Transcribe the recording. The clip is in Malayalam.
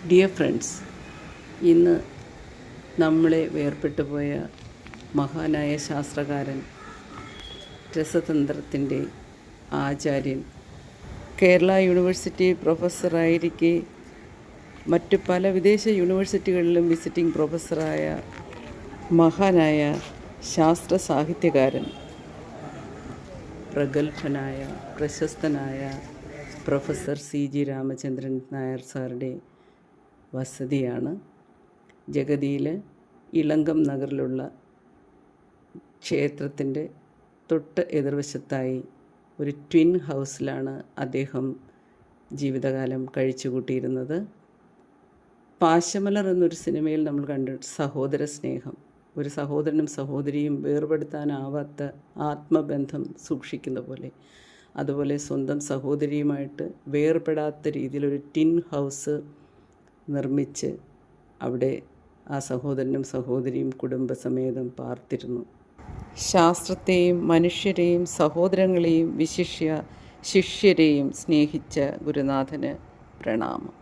ഡിയർ ഫ്രണ്ട്സ്, ഇന്ന് നമ്മളെ വേർപെട്ടുപോയ മഹാനായ ശാസ്ത്രകാരൻ, രസതന്ത്രത്തിൻ്റെ ആചാര്യൻ, കേരള യൂണിവേഴ്സിറ്റി പ്രൊഫസറായിരിക്കെ മറ്റു പല വിദേശ യൂണിവേഴ്സിറ്റികളിലും വിസിറ്റിംഗ് പ്രൊഫസറായ മഹാനായ ശാസ്ത്ര സാഹിത്യകാരൻ, പ്രഗത്ഭനായ പ്രശസ്തനായ പ്രൊഫസർ CG രാമചന്ദ്രൻ നായർ സാറുടെ വസതിയാണ്. ജഗതിയിൽ ഇളങ്കം നഗറിലുള്ള ക്ഷേത്രത്തിൻ്റെ തൊട്ട് എതിർവശത്തായി ഒരു ട്വിൻ ഹൗസിലാണ് അദ്ദേഹം ജീവിതകാലം കഴിച്ചുകൂട്ടിയിരുന്നത്. പാശമലർ എന്നൊരു സിനിമയിൽ നമ്മൾ കണ്ട സഹോദര സ്നേഹം, ഒരു സഹോദരനും സഹോദരിയും വേർപെടുത്താനാവാത്ത ആത്മബന്ധം സൂക്ഷിക്കുന്ന പോലെ, അതുപോലെ സ്വന്തം സഹോദരിയുമായിട്ട് വേർപെടാത്ത രീതിയിലൊരു ടിൻ ഹൗസ് നിർമ്മിച്ച് അവിടെ ആ സഹോദരനും സഹോദരിയും കുടുംബസമേതം പാർത്തിരുന്നു. ശാസ്ത്രത്തെയും മനുഷ്യരെയും സഹോദരങ്ങളെയും വിശിഷ്യ ശിഷ്യരെയും സ്നേഹിച്ച ഗുരുനാഥന് പ്രണാമം.